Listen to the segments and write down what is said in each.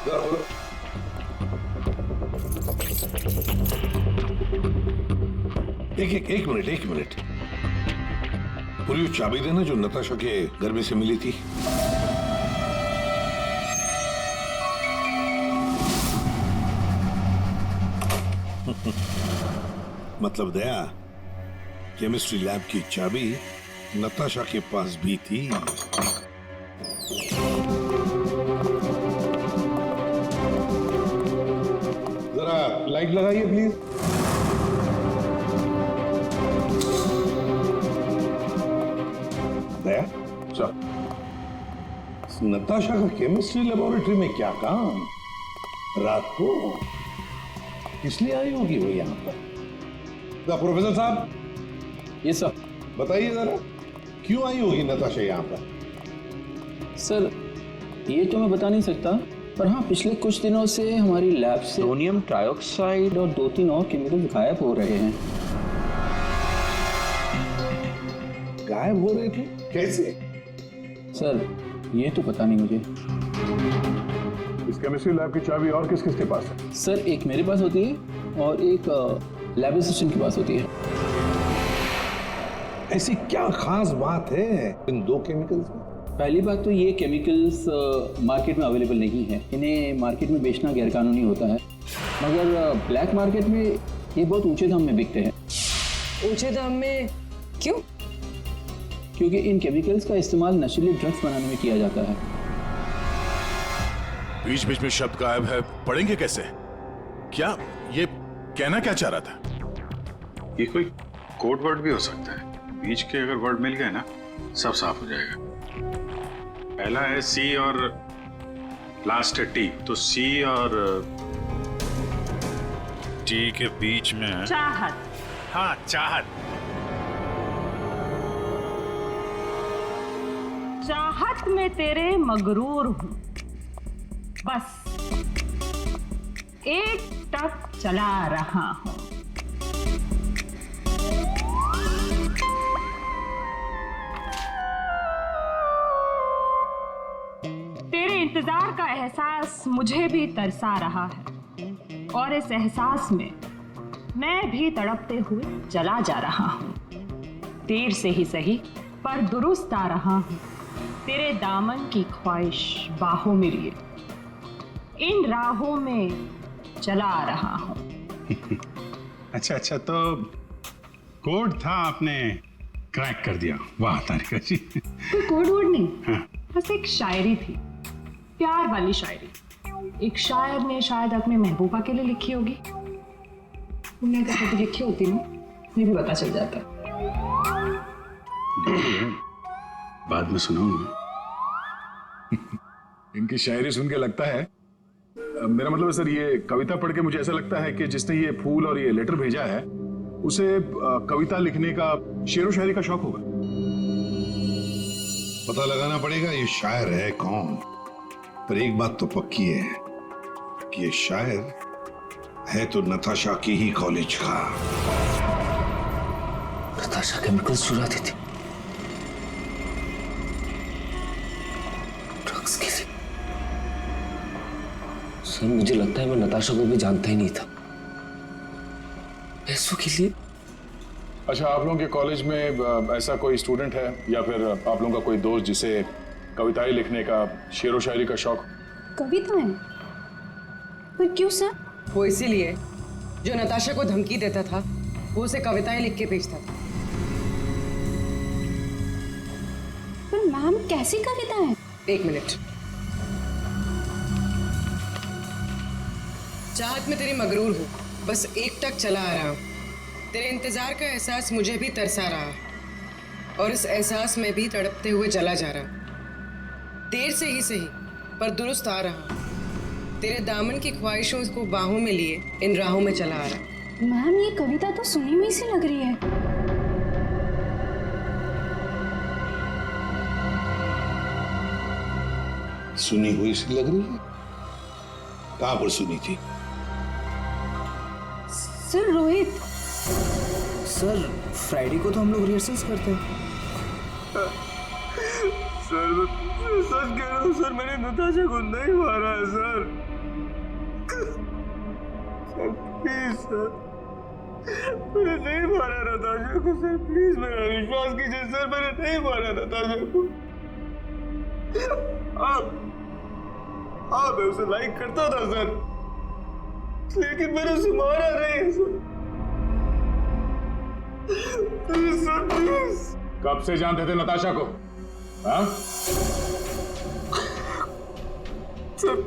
जरा बोलो। एक मिनट पूरी चाबी देना जो नताशा के घर में से मिली थी। मतलब दया, केमिस्ट्री लैब की चाबी नताशा के पास भी थी। जरा लाइट लगाइए प्लीज। दया सर, नताशा का केमिस्ट्री लेबोरेटरी में क्या काम? रात को किस लिए आई होगी वो यहाँ पर? प्रोफेसर साहब। ये सर बताइए जरा, क्यों आई होगी नताशा यहाँ पर? सर ये तो मैं बता नहीं सकता, पर हाँ पिछले कुछ दिनों से हमारी लैब से सोडियम ट्राइऑक्साइड और 2-3 और केमिकल गायब हो रहे हैं। गायब हो रहे थे? कैसे? सर ये तो पता नहीं मुझे। इस केमिस्ट्री लैब की चाबी और किस किस के पास है? सर एक मेरे पास होती है और एक लैब असिस्टेंट के पास होती है। ऐसी क्या खास बात है इन दो केमिकल्स में? पहली बात तो ये केमिकल्स मार्केट में अवेलेबल नहीं है, इन्हें मार्केट में बेचना गैरकानूनी होता है, मगर ब्लैक मार्केट में ये बहुत ऊंचे दाम में बिकते हैं। ऊंचे दाम में क्यों? क्योंकि इन केमिकल्स का इस्तेमाल नशीले ड्रग्स बनाने में किया जाता है। बीच बीच में शब्द गायब है, पढ़ेंगे कैसे? क्या ये कहना क्या चाह रहा था? ये कोई कोड वर्ड भी हो सकता है। बीच के अगर वर्ड मिल गए ना, सब साफ हो जाएगा। पहला है सी और लास्ट है टी, तो सी और टी के बीच में है चाहत। हाँ, चाहत। चाहत में तेरे मगरूर हूं, बस एक टक चला रहा हूं। तेरे इंतजार का एहसास मुझे भी तरसा रहा है और इस एहसास में मैं भी तड़पते हुए चला जा रहा हूं। देर से ही सही पर दुरुस्त आ रहा हूं, तेरे दामन की ख्वाहिश बाहों में लिए इन राहों में चला आ रहा हूं। अच्छा, तो कोड था, आपने क्रैक कर दिया। वाह तारिका जी। कोई कोड वर्ड नहीं, बस एक शायरी थी, प्यार वाली शायरी। एक शायर ने शायद अपने महबूबा के लिए लिखी होगी। तुमने अगर कभी लिखी होती ना, मुझे भी पता चल जाता। बाद में सुनाऊंगा। इनकी शायरी सुन के लगता है, मेरा मतलब है सर, ये कविता पढ़ के मुझे ऐसा लगता है कि जिसने ये फूल और ये लेटर भेजा है उसे कविता लिखने का, शेरो शायरी का शौक होगा। पता लगाना पड़ेगा ये शायर है कौन। पर एक बात तो पक्की है कि ये शायर है तो नताशा की ही कॉलेज का। नताशा केमिकल्स चुराती थी ड्रग्स के लिए। सर मुझे लगता है मैं नताशा को भी जानता ही नहीं था। पैसों के लिए। अच्छा, आप लोगों के कॉलेज में ऐसा कोई स्टूडेंट है या फिर आप लोगों का कोई दोस्त जिसे कविताएं लिखने का, शेरो शायरी का शौक? कविताएं? पर क्यों सर? वो इसीलिए जो नताशा को धमकी देता था, वो उसे कविताएं लिख के भेजता था। पर मैम कैसी कविताएं? एक मिनट। चाहत में तेरी मगरूर हूँ, बस एक टक चला आ रहा हूँ। तेरे इंतजार का एहसास मुझे भी तरसा रहा है और इस एहसास में भी तड़पते हुए चला जा रहा हूँ। देर से ही सही पर दुरुस्त आ रहा हूँ, तेरे दामन की ख्वाहिशों को बाहों में लिए इन राहों में चला आ रहा। मैम ये कविता तो सुनी हुई सी लग रही है। सुनी हुई सी लग रही है? कहां पर सुनी थी? सर रोहित। सर फ्राइडे को तो हम लोग रिहर्सल्स करते हैं। सर सच कह रहा हूँ सर, मैंने नताशा को नहीं मारा है सर। प्लीज सर, मैंने नहीं मारा नताशा को सर, प्लीज मेरा विश्वास कीजिए सर, मैंने नहीं मारा नताशा को। मैं उसे लाइक करता था सर, लेकिन मैंने उसे मारा नहीं सर। Please sir, please. कब से जानते थे नताशा को? हाँ? सर,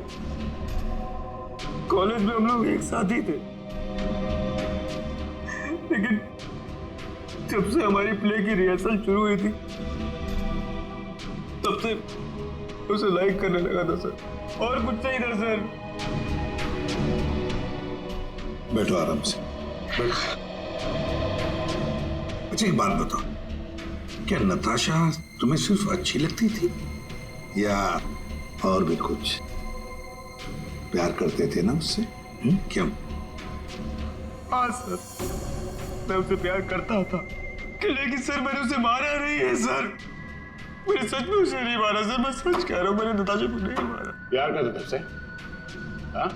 कॉलेज में हम लोग एक साथ ही थे, लेकिन जब से हमारी प्ले की रिहर्सल शुरू हुई थी तब से उसे लाइक करने लगा था सर, और कुछ नहीं था सर। बैठो आराम से, बैठो। अच्छा एक बात बताओ, क्या नताशा तुम्हें सिर्फ अच्छी लगती थी या और भी कुछ? प्यार करते थे ना उससे? क्यों? हाँ सर, मैं उसे प्यार करता था, लेकिन सर मैंने उसे मारा नहीं है सर, मैंने सच में उसे नहीं मारा सर, मैं सच कह रहा हूँ, मैंने नताशा को नहीं मारा। प्यार करते थे उससे? हाँ?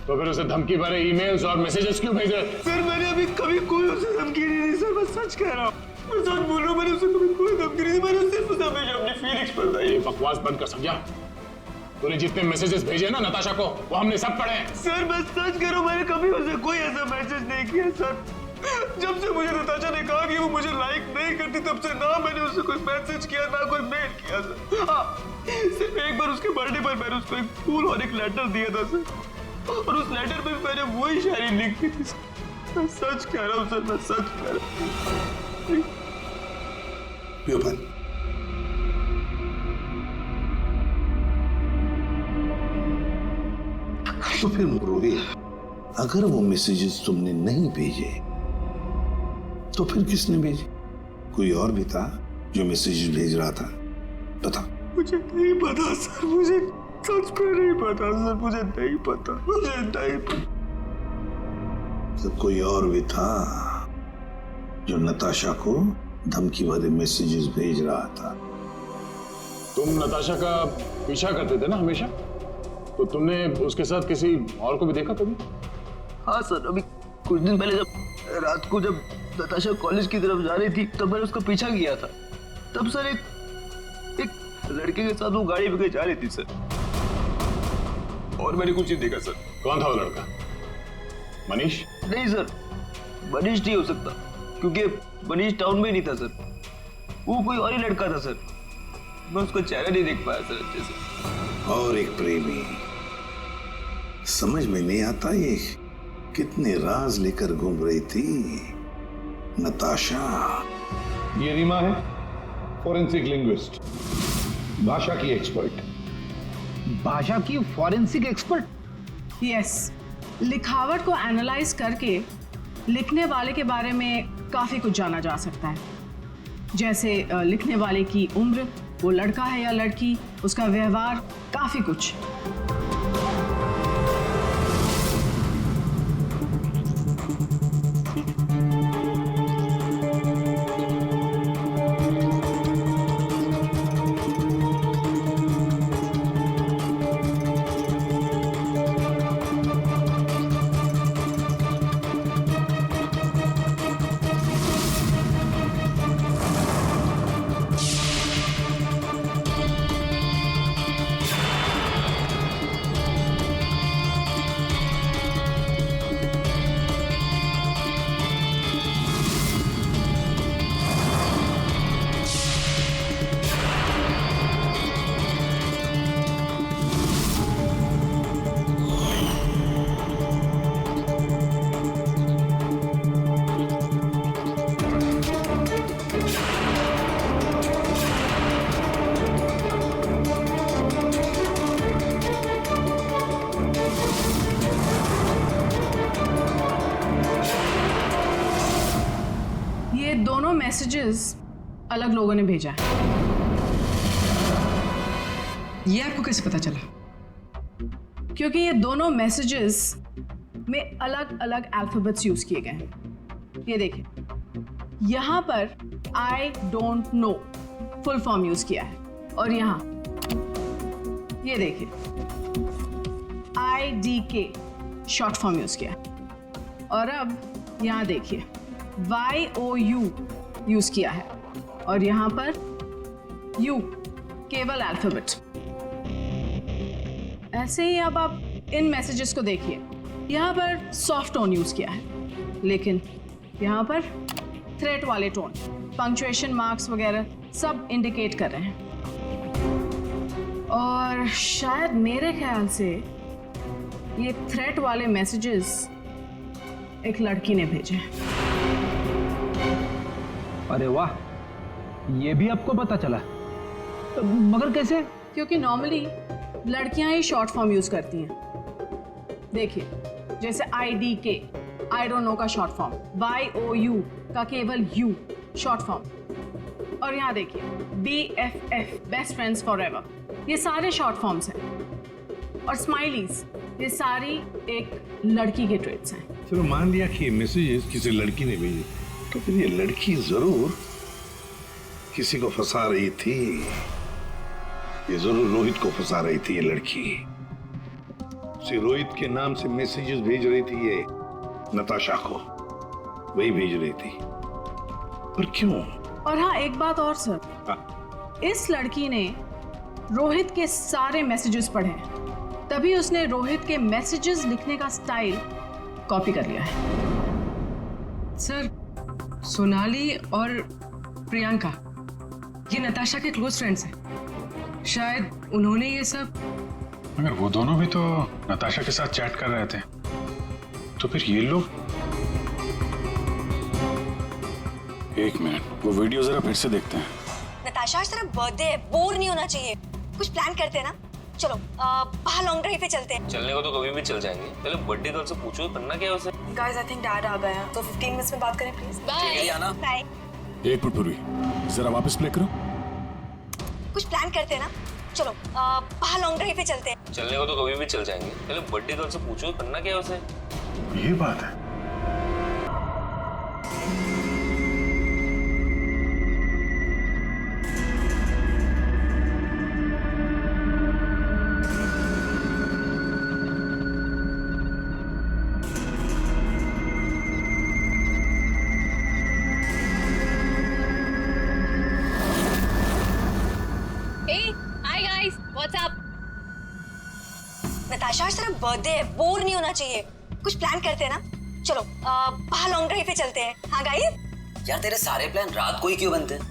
तो फिर उसे धमकी भरे ईमेल्स और मैसेजेस क्यों भेज रहे? सर मैंने अभी कभी कोई उसे धमकी नहीं दी सर, मैं सच कह रहा हूँ, मैं सच बोल रहा हूँ, मैंने उसे कभी कोई धमकी नहीं दी, मैंने सिर्फ उसे हमेशा अपनी फीलिंग्स बताई। ये बकवास बंद कर, समझा? तूने जितने मैसेजेस भेजे ना नताशा को, वो हमने सब पढ़े हैं। सर मैं सच कह रहा हूँ, मैंने कभी उसे कोई ऐसा मैसेज नहीं किया सर। जब से मुझे नताशा ने कहा कि वो मुझे लाइक नहीं करती, तब से ना मैंने उसे कोई मैसेज किया ना कोई मेल किया सर। हाँ, सिर्फ एक बार उसके बर्थडे पर मैंने उसको एक फूल और एक लेटर दिया था सर, और उस लेटर में मैंने वही शायरी लिखी थी सर। मैं सच कह रहा हूँ सर, मैं सच कह रहा हूँ। पियो पानी। तो फिर रोहित, अगर वो मैसेजेस तुमने नहीं भेजे तो फिर किसने भेजे? कोई और भी था जो मैसेजेस भेज रहा था? बताओ। मुझे नहीं पता सर, मुझे सच में नहीं पता सर, मुझे नहीं पता, मुझे नहीं पता। तो कोई और भी था जो नताशा को धमकी भरे मैसेजेस भेज रहा था? तुम नताशा का पीछा करते थे ना हमेशा, तो तुमने उसके साथ किसी और को भी देखा कभी? हाँ सर, अभी कुछ दिन पहले जब रात को जब नताशा कॉलेज की तरफ जा रही थी, तब मैंने उसका पीछा किया था। तब सर एक लड़के के साथ वो गाड़ी पे जा रही थी सर, और मैंने कुछ नहीं देखा सर। कौन था वो लड़का? मनीष? नहीं सर, मनीष नहीं हो सकता, क्योंकि मनीष टाउन में ही नहीं था सर, वो कोई और ही लड़का था सर, मैं उसका चेहरा नहीं देख पाया सर अच्छे से। और एक प्रेमी, समझ में नहीं आता ये कितने राज लेकर घूम रही थी नताशा। ये रीमा है, फॉरेंसिक लिंग्विस्ट, भाषा की एक्सपर्ट। भाषा की फॉरेंसिक एक्सपर्ट? यस, लिखावट को एनालाइज करके लिखने वाले के बारे में काफी कुछ जाना जा सकता है, जैसे लिखने वाले की उम्र, वो लड़का है या लड़की, उसका व्यवहार, काफी कुछ। दोनों मैसेजेस अलग लोगों ने भेजा है। ये आपको कैसे पता चला? क्योंकि ये दोनों मैसेजेस में अलग अलग अल्फाबेट्स यूज किए गए हैं। ये देखिए, यहां पर I don't know full form use किया है, और यहां ये देखिए IDK शॉर्ट फॉर्म यूज किया है। और अब यहाँ देखिए YOU यूज किया है और यहाँ पर U केवल अल्फाबेट। ऐसे ही अब आप इन मैसेजेस को देखिए, यहाँ पर सॉफ्ट टोन यूज किया है, लेकिन यहाँ पर थ्रेट वाले टोन, पंक्चुएशन मार्क्स वगैरह सब इंडिकेट कर रहे हैं। और शायद मेरे ख्याल से ये थ्रेट वाले मैसेजेस एक लड़की ने भेजे। अरे वाह, ये भी आपको पता चला? मगर कैसे? क्योंकि नॉर्मली लड़कियां ही शॉर्ट फॉर्म यूज करती हैं। देखिए, जैसे IDK, आई डोंट नो का शॉर्ट फॉर्म, YOU का केवल U शॉर्ट फॉर्म, और यहाँ देखिए BFF बेस्ट फ्रेंड्स फॉरएवर, ये सारे शॉर्ट फॉर्म्स हैं। और स्माइलीज, ये सारी एक लड़की के ट्रेट्स हैं। चलो मान लिया कि मैसेजेस किसी लड़की ने भेजे, तो फिर ये लड़की जरूर किसी को फंसा रही थी। ये जरूर रोहित को फंसा रही थी ये लड़की। रोहित के नाम से मैसेजेस भेज रही थी ये नताशा को, वही भेज रही थी। पर क्यों? और हाँ, एक बात और सर, इस लड़की ने रोहित के सारे मैसेजेस पढ़े हैं, तभी उसने रोहित के मैसेजेस लिखने का स्टाइल कॉपी कर लिया है। सर, सोनाली और प्रियंका ये नताशा के क्लोज फ्रेंड्स हैं। शायद उन्होंने ये सब। मगर वो दोनों भी तो नताशा के साथ चैट कर रहे थे, तो फिर ये लोग। एक मिनट, वो वीडियो जरा फिर से देखते हैं। नताशा, आज तेरा बर्थडे है, बोर नहीं होना चाहिए, कुछ प्लान करते हैं ना। चलो बाहर लॉन्ग ड्राइव पे चलते हैं। चलने को तो कभी भी चल जाएंगे, पहले बर्थडे गर्ल से पूछो करना क्या है उसे। गाइस, आई थिंक डैड आ गए हैं, तो 15 मिनट्स में बात करें प्लीज। बाय आना। बाय। एक मिनट पूर्वी, जरा वापस प्ले करो। कुछ प्लान करते हैं ना। चलो बाहर लॉन्ग ड्राइव पे चलते हैं। चलने को तो कभी भी चल जाएंगे, पहले बर्थडे गर्ल से पूछो करना क्या है उसे। ये बात है। नताशा, आज तेरा बर्थडे है, बोर नहीं होना चाहिए, कुछ प्लान करते हैं ना। चलो बाहर लॉन्ग ड्राइव पे चलते हैं। हाँ गाइस। यार तेरे सारे प्लान रात को ही क्यों बनते हैं?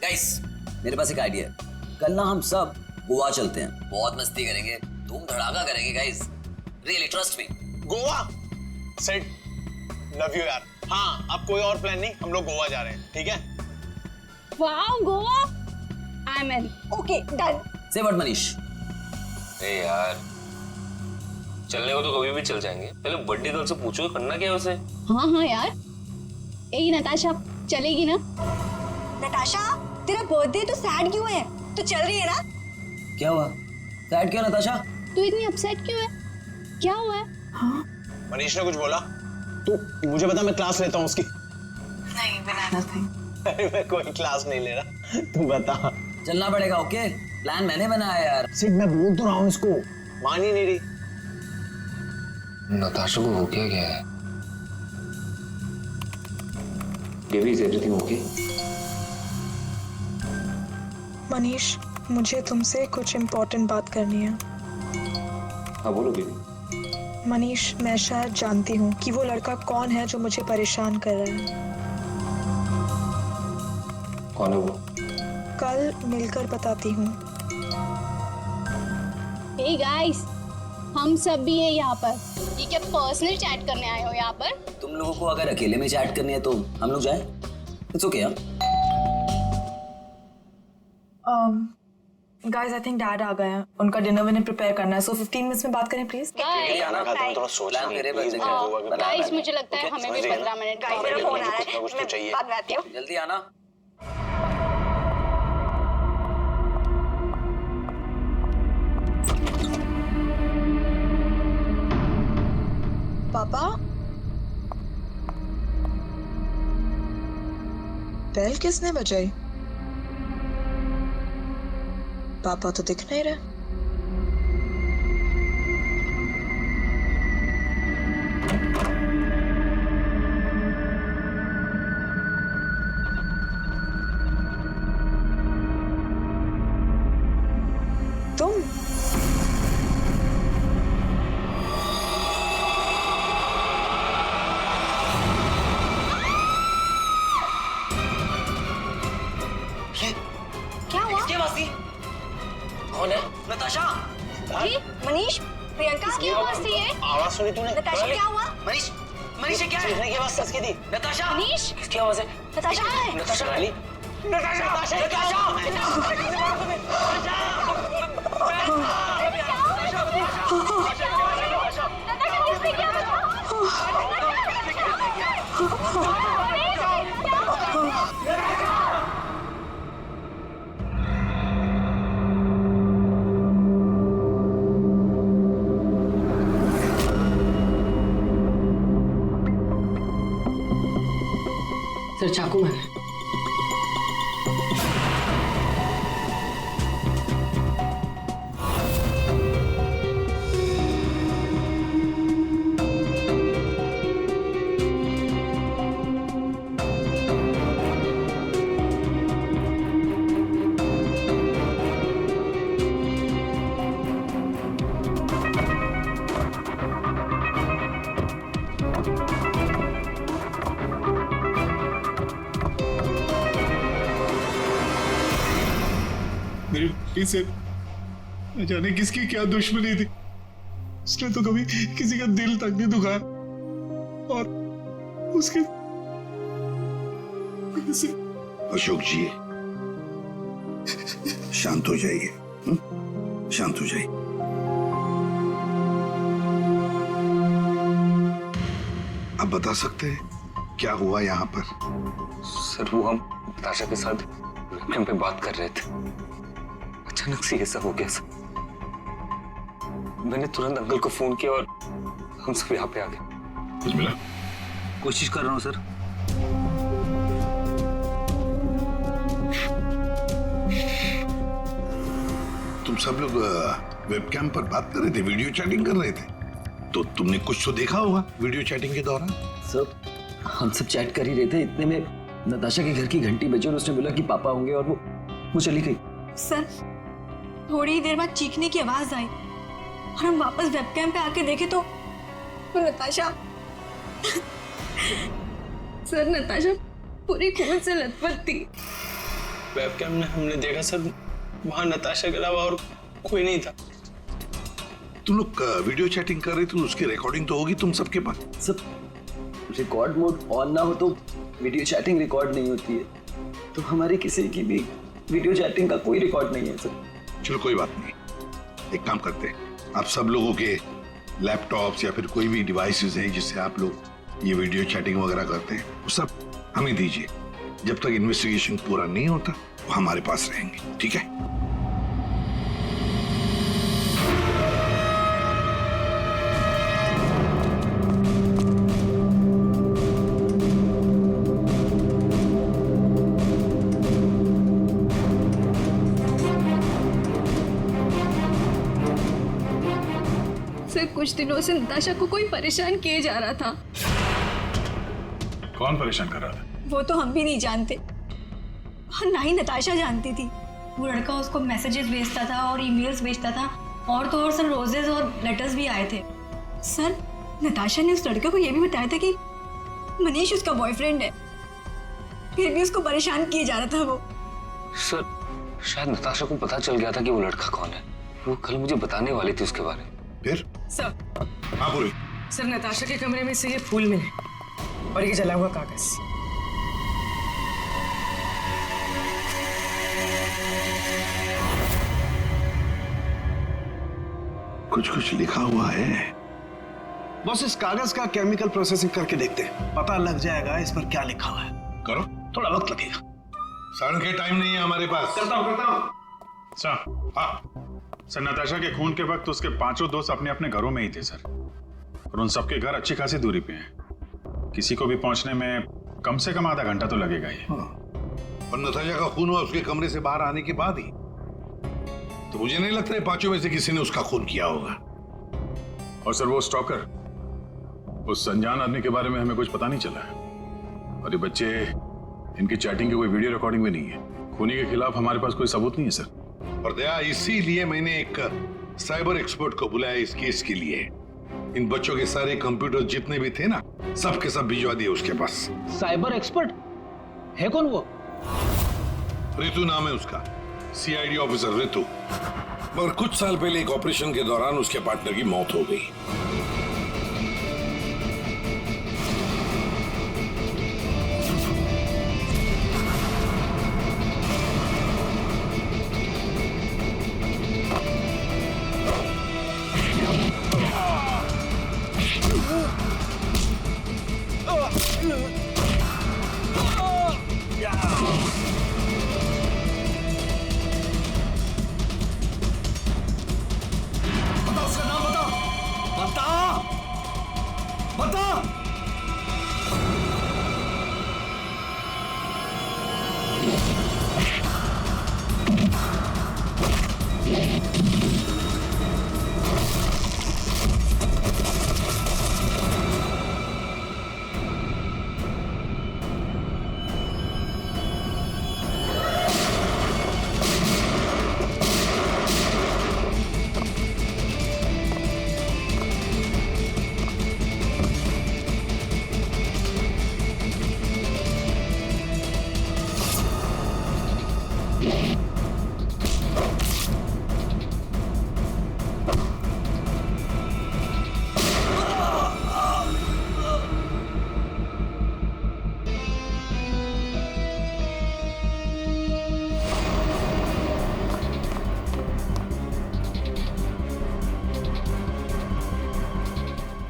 गाइस, मेरे पास एक आइडिया है। कल ना हम सब गोवा चलते हैं, बहुत मस्ती करेंगे, धूम धड़ाका करेंगे guys, really trust me. Goa set, love you यार। हाँ, अब कोई और प्लान नहीं, हम लोग गोवा जा रहे हैं, ठीक है? Wow, Goa, I am in. Okay, done. से व्हाट मनीष? ए यार, चलने को तो कभी भी चल जाएंगे, पहले बर्थडे गर्ल से पूछो करना क्या है उसे। हाँ यार, ए नताशा चलेगी ना? नताशा, तेरा बर्थडे तो सैड क्यों है? तू चल रही है ना? क्या हुआ? सैड क्यों नताशा? तू इतनी अपसेट क्यों है? क्या हुआ है? हाँ? मनीष ने कुछ बोला? तू मुझे बता, मैं क्लास लेता हूँ उसकी। नहीं, बिना नथिंग। अरे मैं कोई क्लास नहीं ले रहा, तू बता। चलना पड़ेगा, ओके? प्लान मैंने बनाया यार। सिर्फ मैं बोल तो रहा हूँ इसको, मान ही नहीं रही। नताशा को हो क्या गया है? Baby, is everything okay? Manish, मुझे तुमसे कुछ इम्पोर्टेंट बात करनी है। हाँ बोलो बेबी। मनीष, मैं शायद जानती हूँ कि वो लड़का कौन है जो मुझे परेशान कर रहा है। कौन है वो? कल मिलकर बताती हूँ। हे गाइस, हम सब भी है यहाँ पर। ये क्या पर्सनल चैट करने आए हो यहाँ पर? तुम लोगों को अगर अकेले में चैट करनी है तो हम लोग जाए? इट्स ओके यार। गाइस, आई थिंक डैड आ गए हैं, उनका डिनर मैंने प्रिपेयर करना है, सो 15 मिनट्स में बात करें प्लीज। गाइस, मुझे लगता है हमें भी 15 मिनट का फोन आ रहा है, मैं बाद में आती हूँ। जल्दी आना। पापा, बेल किसने बजाई? पापा तो दिख नहीं रहे। जी मनीष, प्रियंका की आवाज थी ये। आवाज सुनी तूने? नताशा क्या हुआ? मनीष, मनीष क्या है? चीखने की आवाज सच की थी। नताशा। मनीष, किसकी आवाज है? नताशा है। नताशा गाली। नताशा, सर चाकू मारा। मेरी बेटी से न जाने किसकी क्या दुश्मनी थी, उसने तो कभी किसी का दिल तक नहीं दुखाया और उसके अशोक जी शांत हो जाइए, शांत हो जाइए। आप बता सकते हैं क्या हुआ यहाँ पर? सर वो हम नताशा के साथ वेबकैम पे बात कर रहे थे, अचानक से ये सब हो गया सर। मैंने तुरंत अंकल को फोन किया और हम सब यहाँ पे आ गए। कुछ मिला? कोशिश कर रहा हूँ सर। तुम सब लोग वेबकैम पर बात कर रहे थे, वीडियो चैटिंग कर रहे थे, तो तुमने कुछ तो देखा होगा वीडियो चैटिंग के दौरान। सर हम सब चैट कर ही रहे थे, इतने में नताशा के घर की घंटी बजी और उसने बोला कि पापा होंगे और वो चली गई। सर थोड़ी देर बाद चीखने की आवाज आई और हम वापस वेबकैम पे आके देखे तो नताशा सर नताशा पूरी खून से लथपथ थी। वेबकैम में हमने देखा सर, वहां नताशा के अलावा और कोई नहीं था। तुम लोग वीडियो चैटिंग कर रहे थे, उसकी रिकॉर्डिंग तो होगी तुम सबके पास। सब रिकॉर्ड मोड ऑन ना हो तो वीडियो चैटिंग रिकॉर्ड नहीं होती है, तो हमारी किसी की भी वीडियो चैटिंग का कोई रिकॉर्ड नहीं है सर। चलो कोई बात नहीं, एक काम करते हैं, आप सब लोगों के लैपटॉप्स या फिर कोई भी डिवाइसेस है जिससे आप लोग ये वीडियो चैटिंग वगैरह करते हैं, वो सब हमें दीजिए। जब तक इन्वेस्टिगेशन पूरा नहीं होता वो हमारे पास रहेंगे, ठीक है? सर कुछ दिनों से नताशा को कोई परेशान किए जा रहा था। कौन परेशान कर रहा था? वो तो हम भी नहीं जानते और ना ही नताशा जानती थी। वो लड़का उसको मैसेजेस भेजता था और ईमेल्स भेजता था, और तो और सर रोजेस और लेटर्स भी आए थे। सर नताशा ने उस लड़के को ये भी बताया था कि मनीष उसका बॉयफ्रेंड है, फिर भी उसको परेशान किए जा रहा था वो। सर शायद नताशा को पता चल गया था कि वो लड़का कौन है, वो कल मुझे बताने वाली थी उसके बारे में। फिर? सर हाँ बोलो। सर नताशा के कमरे में से ये फूल मिले और ये जला हुआ कागज। कुछ कुछ लिखा हुआ है। बस इस कागज का केमिकल प्रोसेसिंग करके देखते हैं, पता लग जाएगा इस पर क्या लिखा हुआ है। करो, थोड़ा वक्त लगेगा। सर के टाइम नहीं है हमारे पास। करता हूँ। सर हाँ सर, नताशा के खून के वक्त उसके पांचों दोस्त अपने अपने घरों में ही थे सर, और उन सबके घर अच्छी खासी दूरी पे हैं। किसी को भी पहुंचने में कम से कम आधा घंटा तो लगेगा ही। और नताशा का खून हुआ उसके कमरे से बाहर आने के बाद ही, तो मुझे नहीं लगता है पांचों में से किसी ने उसका खून किया होगा। और सर वो स्टॉकर, उस अनजान आदमी के बारे में हमें कुछ पता नहीं चला है, और ये बच्चे, इनकी चैटिंग की कोई वीडियो रिकॉर्डिंग भी नहीं है। खूनी के खिलाफ हमारे पास कोई सबूत नहीं है सर। और दया, इसीलिए मैंने एक साइबर एक्सपर्ट को बुलाया इस केस के लिए। इन बच्चों के सारे कंप्यूटर जितने भी थे ना, सब के सब भिजवा दिए उसके पास। साइबर एक्सपर्ट है कौन वो? ऋतु नाम है उसका, सीआईडी ऑफिसर ऋतु। मगर कुछ साल पहले एक ऑपरेशन के दौरान उसके पार्टनर की मौत हो गई।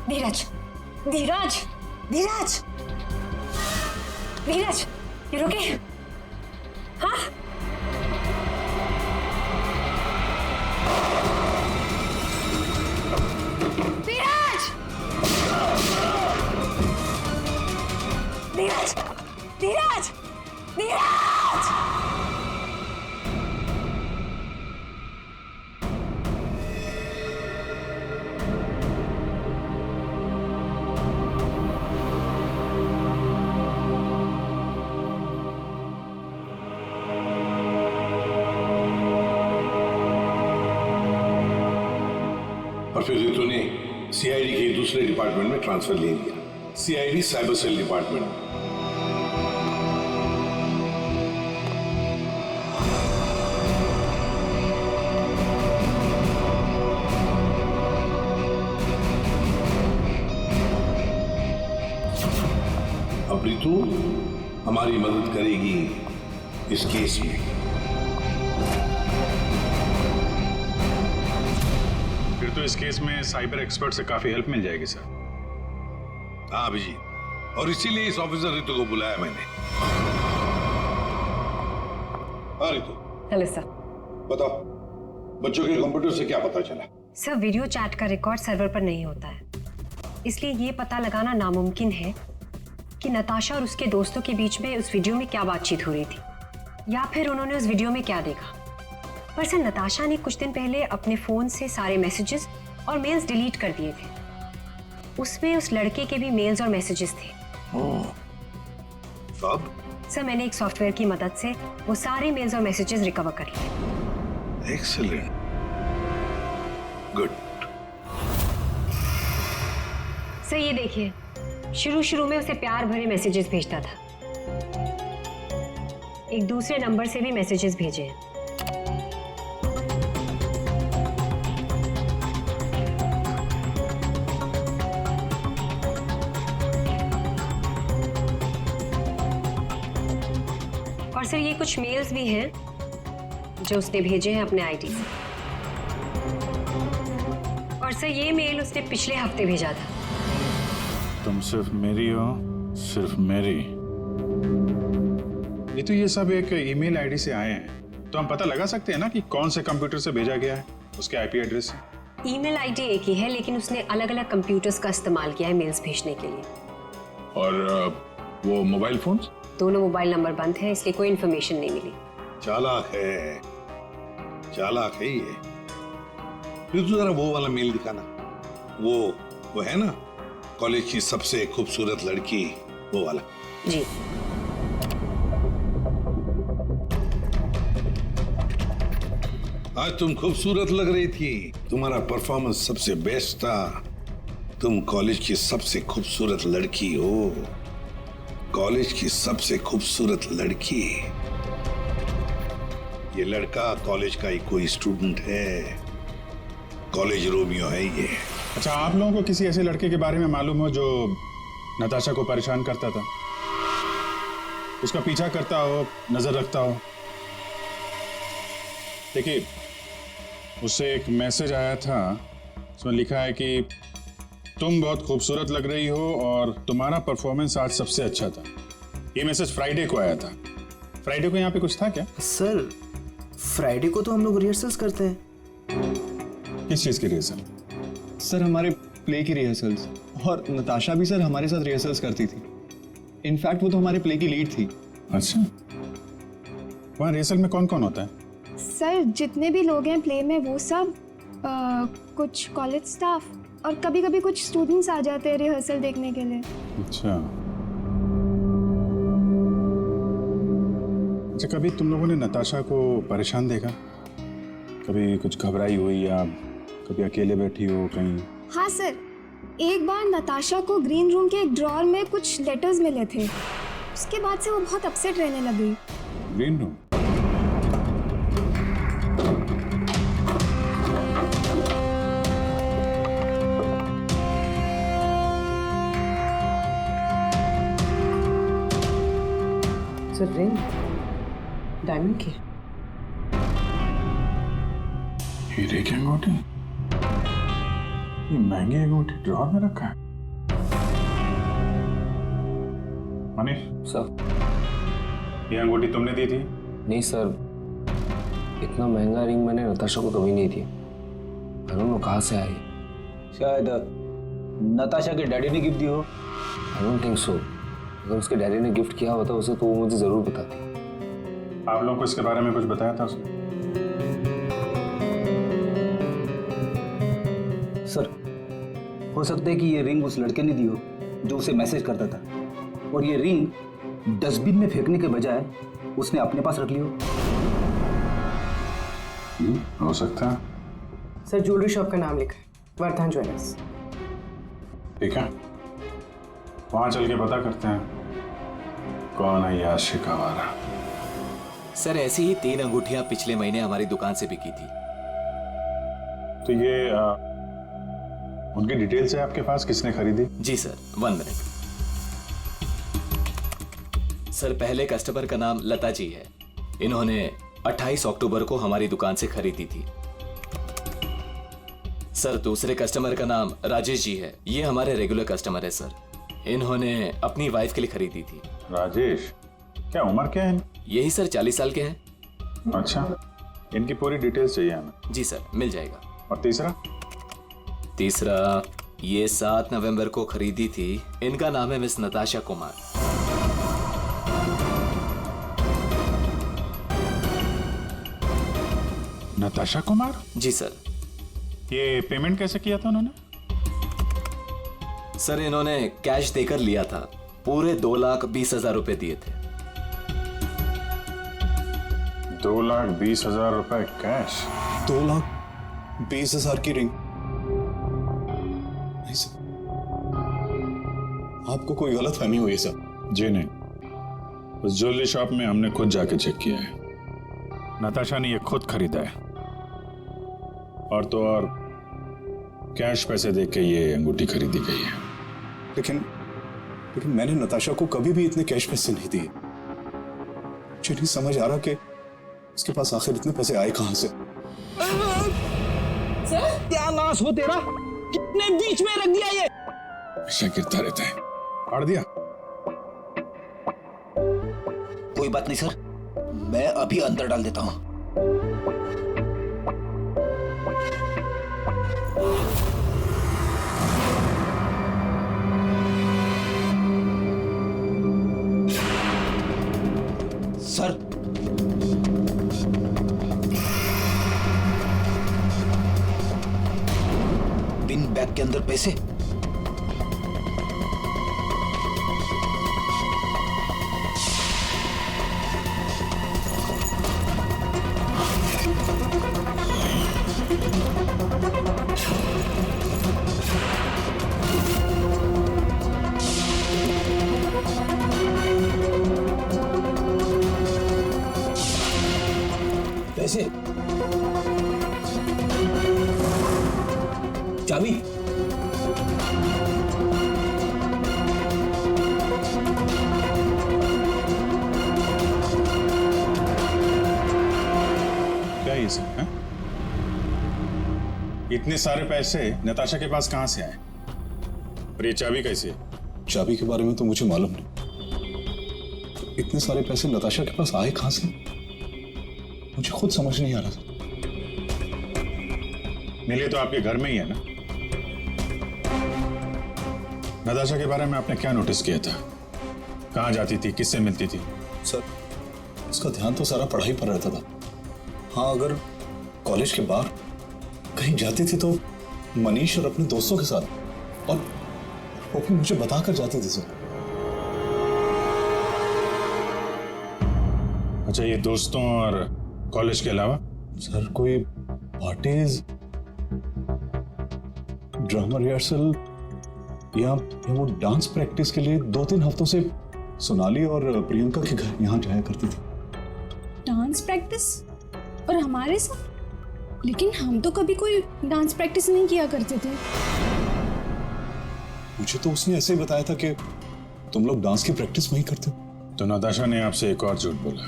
धीरज, धीरज, धीरज, धीरज, you okay? हाँ? धीरज, धीरज, धीरज, धीरज। और फिर रितु ने सीआईडी के दूसरे डिपार्टमेंट में ट्रांसफर ले लिया, सीआईडी साइबर सेल डिपार्टमेंट। अब रितु हमारी मदद करेगी इस केस में। फिर तो इस केस में साइबर एक्सपर्ट से काफी हेल्प मिल जाएगी सर। हाँ अभिजीत, और इसीलिए इस ऑफिसर रितु को बुलाया मैंने। हाँ रितु। Hello sir. बताओ, बच्चों के कंप्यूटर से क्या पता चला? सर, वीडियो चैट का रिकॉर्ड सर्वर पर नहीं होता है, इसलिए ये पता लगाना नामुमकिन है कि नताशा और उसके दोस्तों के बीच में उस वीडियो में क्या बातचीत हो रही थी या फिर उन्होंने उस वीडियो में क्या देखा। पर सर, नताशा ने कुछ दिन पहले अपने फोन से सारे मैसेजेस और मेल्स डिलीट कर दिए थे। उसमें उस लड़के के भी मेल्स और मैसेजेस थे। अब? सर, मैंने एक सॉफ्टवेयर की मदद से वो सारे मेल्स और मैसेजेस रिकवर कर लिए। Excellent, good. सर ये देखिए, शुरू में उसे प्यार भरे मैसेजेस भेजता था। एक दूसरे नंबर से भी मैसेजेस भेजे हैं। और सर ये कुछ मेल्स भी हैं जो उसने भेजे हैं अपने आईडी से। और सर ये मेल उसने पिछले हफ्ते भेजा था। तुम सिर्फ मेरी हो, सिर्फ मेरी। ये तो ये सब एक ईमेल आईडी से आए हैं, तो हम पता लगा सकते हैं ना कि कौन से कंप्यूटर से भेजा गया है, उसके आईपी एड्रेस से। ईमेल आईडी एक ही है, लेकिन उसने अलग अलग कंप्यूटर्स का इस्तेमाल किया है मेल्स भेजने के लिए। और वो मोबाइल फोन्स? दोनों मोबाइल नंबर बंद है, इसलिए कोई इन्फॉर्मेशन नहीं मिली। चालाक है, चालाक है ये। फिर तो जरा वो वाला मेल दिखाना। वो है ना, कॉलेज की सबसे खूबसूरत लड़की, वो वाला। जी। आज तुम खूबसूरत लग रही थी, तुम्हारा परफॉर्मेंस सबसे बेस्ट था। तुम कॉलेज की सबसे खूबसूरत लड़की हो, कॉलेज की सबसे खूबसूरत लड़की। ये लड़का कॉलेज का ही कोई स्टूडेंट है, कॉलेज रोमियो है ये। अच्छा, आप लोगों को किसी ऐसे लड़के के बारे में मालूम हो जो नताशा को परेशान करता था, उसका पीछा करता हो, नजर रखता हो? देखिए, उससे एक मैसेज आया था, उसमें लिखा है कि तुम बहुत खूबसूरत लग रही हो और तुम्हारा परफॉर्मेंस आज सबसे अच्छा था। ये मैसेज फ्राइडे को आया था। फ्राइडे को यहाँ पे कुछ था क्या? सर, फ्राइडे को तो हम लोग रिहर्सल्स करते हैं। किस चीज की रिहर्सल? सर, हमारे प्ले की रिहर्सल्स। और नताशा भी सर हमारे साथ रिहर्सल्स करती थी। इनफैक्ट वो तो हमारे प्ले की लीड थी। अच्छा, वहाँ रिहर्सल में कौन कौन होता है? सर, जितने भी लोग हैं प्ले में वो सब, कुछ कॉलेज स्टाफ और कभी कभी कुछ स्टूडेंट्स आ जाते हैं रिहर्सल देखने के लिए। अच्छा, कभी तुम लोगों ने नताशा को परेशान देखा? कभी कुछ घबराई हुई या कभी अकेले बैठी हो कहीं? हाँ सर, एक बार नताशा को ग्रीन रूम के एक ड्रॉअर में कुछ लेटर्स मिले थे। उसके बाद से वो बहुत अपसेट रहने लगी। Green room? Sir, ring diamond की। हीरे की अंगूठी? ये महंगी अंगूठी ड्रॉअर में रखा है? मनीष सर, ये अंगूठी तुमने दी थी? नहीं सर, इतना महंगा रिंग मैंने नताशा को कभी नहीं दिया। आई डोंट नो कहाँ से आई। शायद नताशा के डैडी ने गिफ्ट दी हो। I don't think so. अगर उसके डैडी ने गिफ्ट किया होता उसे तो वो मुझे जरूर बताती। आप लोगों को इसके बारे में कुछ बताया था उसने? सर, हो सकता है कि ये रिंग उस लड़के ने दी हो जो उसे मैसेज करता था, और ये रिंग डस्टबिन में फेंकने के बजाय उसने अपने पास रख ली हो। हो सकता है। सर, ज्वेलरी शॉप का नाम लिखा है, वर्धन ज्वेलर्स। ठीक है, वहां चल के पता करते हैं कौन है ये आशिक आवारा। सर, ऐसी ही 3 अंगूठियां पिछले महीने हमारी दुकान से बिकी थी। तो ये उनकी डिटेल्स है आपके पास, किसने खरीदी? जी सर, 1 मिनट। सर, पहले कस्टमर का नाम लता जी है। इन्होंने 28 अक्टूबर को हमारी दुकान से खरीदी थी। सर, दूसरे कस्टमर का नाम राजेश जी है। ये हमारे रेगुलर कस्टमर है सर। इन्होंने अपनी वाइफ के लिए खरीदी थी। राजेश? क्या उम्र क्या है? यही सर 40 साल के हैं। अच्छा, इनकी पूरी डिटेल्स चाहिए हमें। जी सर, मिल जाएगा। और तीसरा? तीसरा ये 7 नवंबर को खरीदी थी। इनका नाम है मिस नताशा कुमार। नताशा कुमार? जी सर। ये पेमेंट कैसे किया था उन्होंने? सर, इन्होंने कैश देकर लिया था। पूरे 2,20,000 रुपए दिए थे। 2,20,000 रुपए कैश? 2,20,000 की रिंग? नहीं सर, आपको कोई गलत फहमी हुई है सर। जी नहीं, उस ज्वेलरी शॉप में हमने खुद जाके चेक किया है। नताशा ने ये खुद खरीदा है, और तो और कैश पैसे दे के ये अंगूठी खरीदी गई है। लेकिन मैंने नताशा को कभी भी इतने कैश पैसे नहीं दिए। मुझे नहीं समझ आ रहा कि उसके पास आखिर इतने पैसे आए कहां से। सर, क्या नाश हो तेरा? कितने बीच में रख दिया ये? हमेशा गिरता रहता है। फाड़ दिया? कोई बात नहीं सर, मैं अभी अंदर डाल देता हूं। सर, पिन बैग के अंदर पैसे। चाबी? क्या ये सब है? इतने सारे पैसे नताशा के पास कहां से आए? और ये चाबी कैसे? चाबी के बारे में तो मुझे मालूम नहीं। इतने सारे पैसे नताशा के पास आए कहां से, मुझे खुद समझ नहीं आ रहा। मिले तो आपके घर में ही है ना? नताशा के बारे में आपने क्या नोटिस किया था? कहां जाती थी, किससे मिलती थी? सर, उसका ध्यान तो सारा पढ़ाई पर रहता था। हाँ, अगर कॉलेज के बाहर कहीं जाती थी तो मनीष और अपने दोस्तों के साथ, और वो भी मुझे बताकर जाती थी सर। अच्छा, ये दोस्तों और कॉलेज के अलावा? सर, कोई पार्टीज, ड्रामा रिहर्सल या वो डांस प्रैक्टिस के लिए 2-3 हफ्तों से सोनाली और प्रियंका के घर यहाँ जाया करती थी। Dance practice? और हमारे साथ? लेकिन हम तो कभी कोई डांस प्रैक्टिस नहीं किया करते थे। मुझे तो उसने ऐसे ही बताया था कि तुम लोग डांस की प्रैक्टिस वहीं करते हो। तो नताशा ने आपसे एक और झूठ बोला।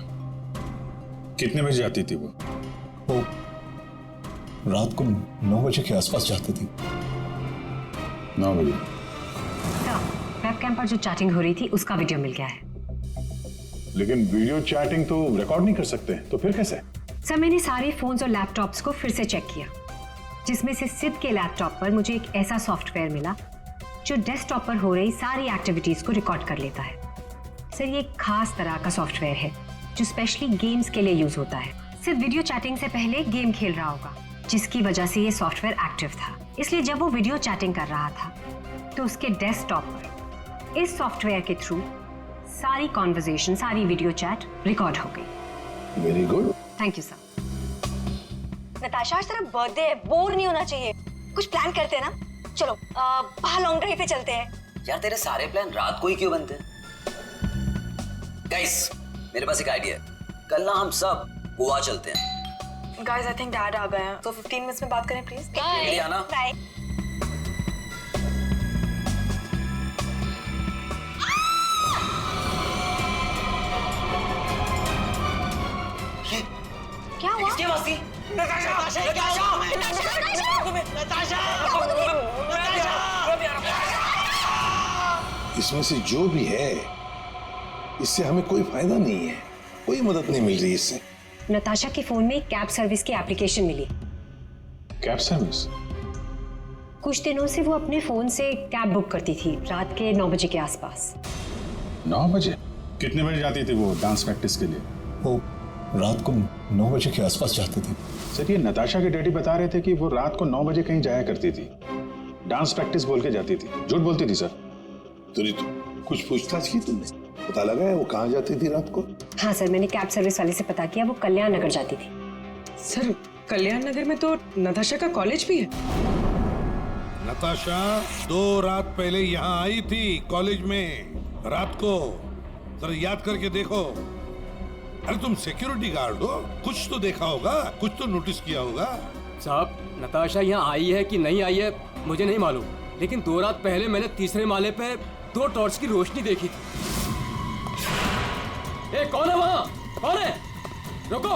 कितने बजे जाती थी वो? रात को 9 बजे के आसपास जाती थी। 9 बजे? वेबकैम पर जो चैटिंग हो रही थी उसका वीडियो मिल गया है। लेकिन वीडियो चैटिंग तो रिकॉर्ड नहीं कर सकते, तो फिर कैसे? सर, मैंने सारे फोन्स और लैपटॉप्स को फिर से चेक किया, जिसमें से सिद्ध के लैपटॉप पर मुझे एक ऐसा सॉफ्टवेयर मिला जो डेस्कटॉप पर हो रही सारी एक्टिविटीज को रिकॉर्ड कर लेता है। सर, ये एक खास तरह का सॉफ्टवेयर है जो स्पेशली गेम्स के लिए यूज होता है। सिर्फ वीडियो चैटिंग से पहले गेम खेल रहा होगा, जिसकी वजह से ये सॉफ्टवेयर एक्टिव था। इसलिए जब वो वीडियो चैटिंग कर रहा था तो उसके डेस्कटॉप पर इस सॉफ्टवेयर के थ्रू सारी कॉन्वर्सेशन, सारी वीडियो चैट रिकॉर्ड हो गई। Very good, thank you sir. Natasha, आज तेरा बर्थडे है, बोर नहीं होना चाहिए। कुछ प्लान करते हैं ना? चलो बाहर लॉन्ग ड्राइव पे चलते हैं। यार, तेरे सारे प्लान रात को ही क्यों बनते हैं? गाइस, मेरे पास एक आइडिया है। कल ना हम सब गोवा चलते हैं। गाइस, आई थिंक डैड आ गए हैं, तो 15 मिनट्स में बात करें प्लीज। बाय। बाय। क्या हुआ? किसकी आवाज़ थी? नताशा! इसमें से जो भी है, इससे हमें कोई फायदा नहीं है, कोई मदद नहीं मिल रही इससे। नताशा के फोन में कैब सर्विस की एप्लीकेशन मिली। Cab service? कुछ दिनों से वो अपने फोन से कैब बुक करती थी रात के 9 बजे के आसपास। 9 बजे? कितने बजे जाती थी वो डांस प्रैक्टिस के लिए? वो रात को 9 बजे के आसपास जाती थी। सर, ये नताशा के डैडी बता रहे थे कि वो रात को 9 बजे कहीं जाया करती थी, डांस प्रैक्टिस बोल के जाती थी। झूठ बोलती थी सर। तो कुछ पूछताछ की तुमने? पता लगा है वो कहाँ जाती थी रात को? हाँ सर, मैंने कैब सर्विस वाले से पता किया, वो कल्याण नगर जाती थी। सर, कल्याण नगर में तो नताशा का कॉलेज भी है। नताशा 2 रात पहले यहाँ आई थी कॉलेज में, रात को। जरा याद करके देखो। अरे तुम सिक्योरिटी गार्ड हो, कुछ तो देखा होगा, कुछ तो नोटिस किया होगा। साहब, नताशा यहाँ आई है कि नहीं आई है मुझे नहीं मालूम, लेकिन 2 रात पहले मैंने 3रे माले पे 2 टॉर्च की रोशनी देखी थी। ए, कौन है वहाँ? कौन है? रुको।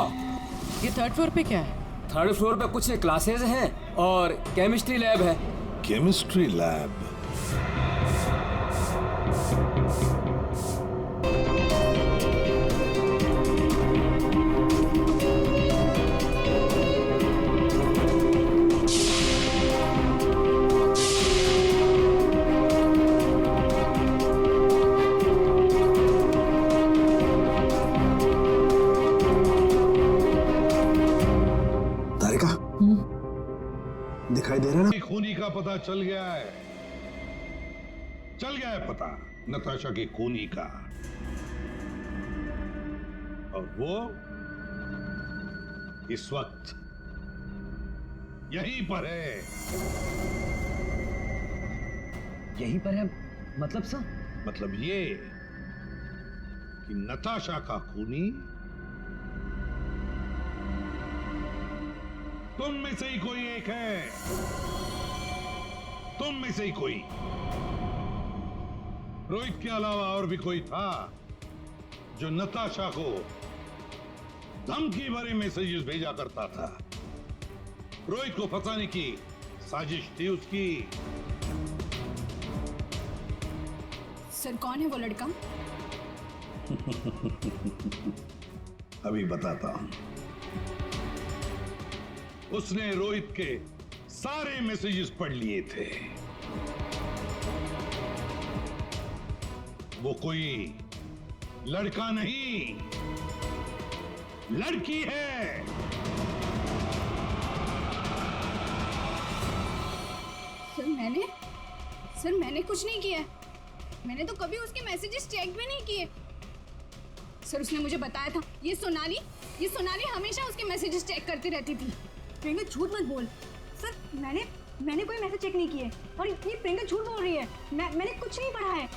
ये 3rd फ्लोर पे क्या है? 3rd फ्लोर पे कुछ क्लासेस हैं और केमिस्ट्री लैब है। Chemistry lab? दिखाई दे रहा है ना? खूनी का पता चल गया है, चल गया है पता नताशा की खूनी का। और वो इस वक्त यहीं पर है। यहीं पर है मतलब सर? मतलब ये कि नताशा का खूनी तुम में से ही कोई एक है। तुम में से ही कोई, रोहित के अलावा और भी कोई था जो नताशा को धमकी भरे मैसेजेस भेजा करता था। रोहित को फंसाने की साजिश थी उसकी। सर कौन है वो लड़का? अभी बताता हूं। उसने रोहित के सारे मैसेजेस पढ़ लिए थे। वो कोई लड़का नहीं, लड़की है। सर मैंने कुछ नहीं किया। मैंने तो कभी उसके मैसेजेस चेक भी नहीं किए। सर उसने मुझे बताया था, ये सोनाली हमेशा उसके मैसेजेस चेक करती रहती थी। प्रियंका झूठ मत बोल। सर मैंने कोई मैसेज चेक नहीं किए और ये प्रियंका झूठ बोल रही है। मैंने कुछ नहीं पढ़ा है।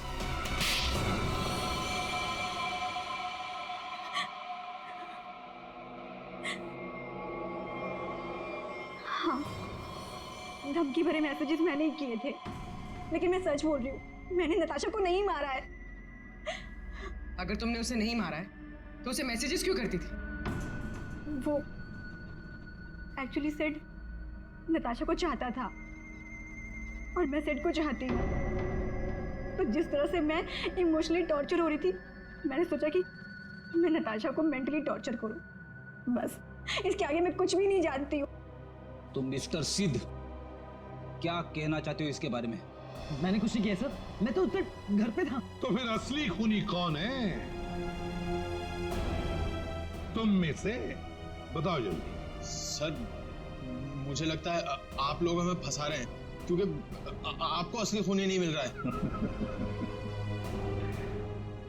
हाँ, धमकी भरे मैसेजेस मैंने ही किए थे, लेकिन मैं सच बोल रही हूँ, मैंने नताशा को नहीं मारा है। अगर तुमने उसे नहीं मारा है तो उसे मैसेजेस क्यों करती थी? वो एक्चुअली सेड नताशा को चाहता था और मैं सेड को चाहती हूँ। तो जिस तरह से मैं इमोशनली टॉर्चर हो रही थी, मैंने सोचा कि मैं नताशा को मेंटली टॉर्चर करूँ। बस इसके आगे मैं कुछ भी नहीं जानती हूँ। तुम मिस्टर सिद्ध क्या कहना चाहते हो इसके बारे में? मैंने कुछ नहीं किया सर, मैं तो उसके घर पे था। तो फिर असली खूनी कौन है? तुम में से बताओ जल्दी। सर मुझे लगता है आप लोग हमें फंसा रहे हैं, क्योंकि आपको असली खूनी नहीं मिल रहा है।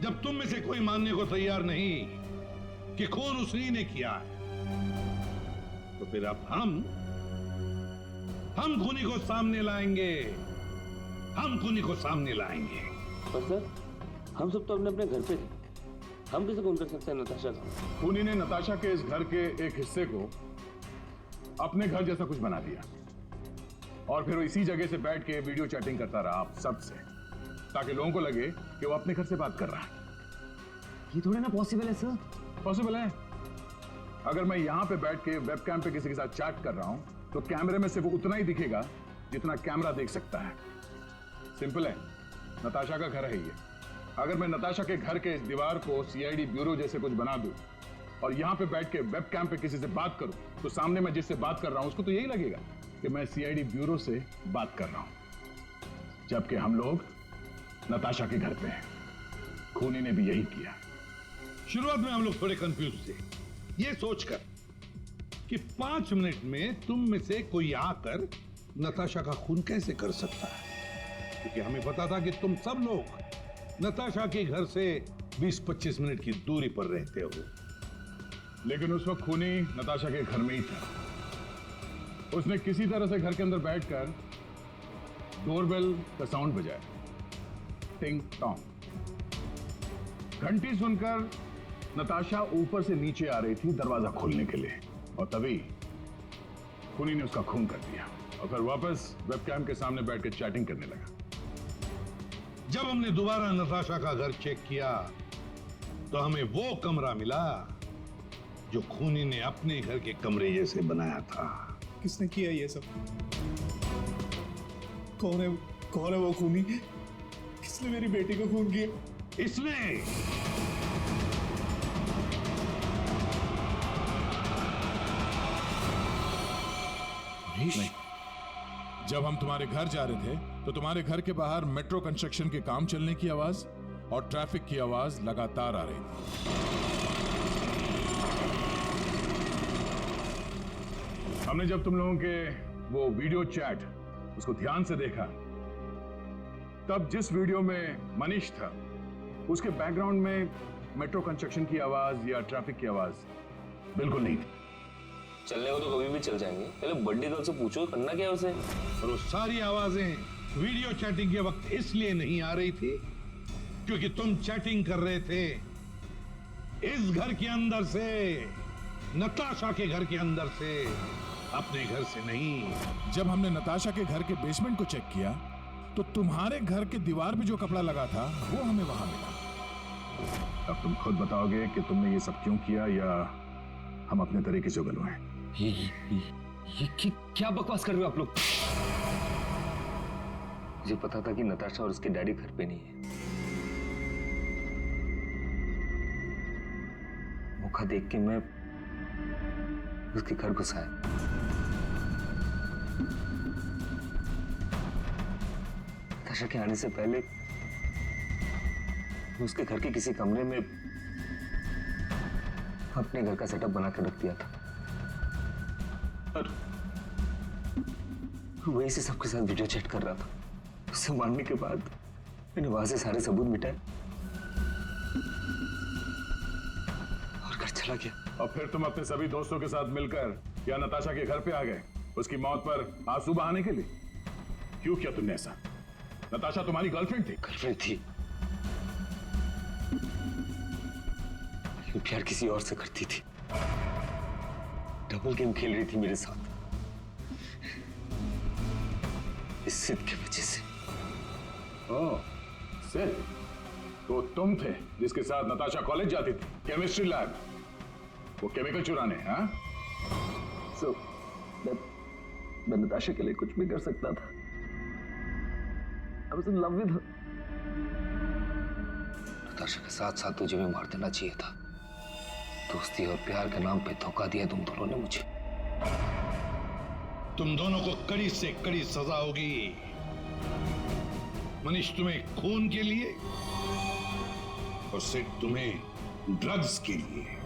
जब तुम में से कोई मानने को तैयार नहीं कि खून उसी ने किया है, तो फिर अब हम खूनी को सामने लाएंगे। हम खूनी को सामने लाएंगे। पर सर हम सब तो अपने अपने घर पे थे, हम कैसे खून कर सकते हैं नताशा का? खूनी ने नताशा के इस घर के एक हिस्से को अपने घर जैसा कुछ बना दिया और फिर वो इसी जगह से बैठ के वीडियो चैटिंग करता रहा आप सबसे, ताकि लोगों को लगे कि वो अपने घर से बात कर रहा है। ये थोड़ा ना पॉसिबल है सर। पॉसिबल है। अगर मैं यहां पे बैठ के वेबकैम पे किसी के साथ चैट कर रहा हूं तो कैमरे में सिर्फ उतना ही दिखेगा जितना कैमरा देख सकता है। सिंपल है, नताशा का घर है ये। अगर मैं नताशा के घर के इस दीवार को सीआईडी ब्यूरो जैसे कुछ बना दूं और यहां पे बैठ के वेबकैम पे किसी से बात करूं, तो सामने मैं जिससे बात कर रहा हूं उसको तो यही लगेगा कि मैं सीआईडी ब्यूरो से बात कर रहा हूं, जबकि हम लोग नताशा के घर पे हैं। खूनी ने भी यही किया। शुरुआत में हम लोग थोड़े कंफ्यूज थे, ये सोचकर कि 5 मिनट में तुम में से कोई आकर नताशा का खून कैसे कर सकता है, क्योंकि हमें पता था कि तुम सब लोग नताशा के घर से 20-25 मिनट की दूरी पर रहते हो। लेकिन उस वक्त खूनी नताशा के घर में ही था। उसने किसी तरह से घर के अंदर बैठकर डोरबेल का साउंड बजाया, टिंग टोंग। घंटी सुनकर नताशा ऊपर से नीचे आ रही थी दरवाजा खोलने के लिए, और तभी खूनी ने उसका खून कर दिया और फिर वापस वेबकैम के सामने बैठकर चैटिंग करने लगा। जब हमने दोबारा नताशा का घर चेक किया तो हमें वो कमरा मिला जो खूनी ने अपने घर के कमरे जैसे बनाया था। किसने किया ये सब? कौन है वो खूनी? किसने मेरी बेटी को खून किया? इसने। नहीं। जब हम तुम्हारे घर जा रहे थे तो तुम्हारे घर के बाहर मेट्रो कंस्ट्रक्शन के काम चलने की आवाज और ट्रैफिक की आवाज लगातार आ रही थी। हमने जब तुम लोगों के वो वीडियो चैट उसको ध्यान से देखा, तब जिस वीडियो में मनीष था उसके बैकग्राउंड में मेट्रो कंस्ट्रक्शन की आवाज या ट्रैफिक की आवाज बिल्कुल नहीं थी। चलने को तो कभी भी चल जाएंगे, पहले बड्डी गर्ल से पूछो करना क्या है उसे। और वो सारी आवाजें वीडियो चैटिंग के वक्त इसलिए नहीं आ रही थी क्योंकि तुम चैटिंग कर रहे थे इस घर के अंदर से, नताशा के घर के अंदर से, अपने घर से नहीं। जब हमने नताशा के घर के बेसमेंट को चेक किया तो तुम्हारे घर के दीवार पे जो कपड़ा लगा था वो हमें वहां मिला। अब तुम खुद बताओगे कि तुमने ये सब क्यों किया या हम अपने तरीके से उगलवाएं? ये क्या बकवास कर रहे हो आप लोग? मुझे पता था कि नताशा और उसके डैडी घर पे नहीं है। मौका देख के मैं उसके घर घुस आया। नताशा के आने से पहले मैं उसके घर के किसी कमरे में अपने घर का सेटअप बना कर रख दिया था और वहीं से सबके साथ वीडियो चैट कर रहा था। उसे मारने के बाद मैंने वहां से सारे सबूत मिटाए और घर चला गया। और फिर तुम अपने सभी दोस्तों के साथ मिलकर या नताशा के घर पे आ गए उसकी मौत पर आंसू बहाने के लिए। क्यों किया तुमने ऐसा? नताशा तुम्हारी गर्लफ्रेंड थी। गर्लफ्रेंड थी, प्यार किसी और से करती थी। डबल गेम खेल रही थी मेरे साथ इस सिद्ध की वजह से। ओह, सिद्ध? तो तुम थे जिसके साथ नताशा कॉलेज जाती थी, केमिस्ट्री लैब, वो केमिकल चुराने। हाँ? So, मैं नताशा के लिए कुछ भी कर सकता था। I was in love with her. Natasha के साथ साथ तुझे भी मार देना चाहिए था। दोस्ती और प्यार के नाम पे धोखा दिया तुम दोनों ने मुझे। तुम दोनों को कड़ी से कड़ी सजा होगी। मनीष तुम्हें खून के लिए और सिड तुम्हें ड्रग्स के लिए।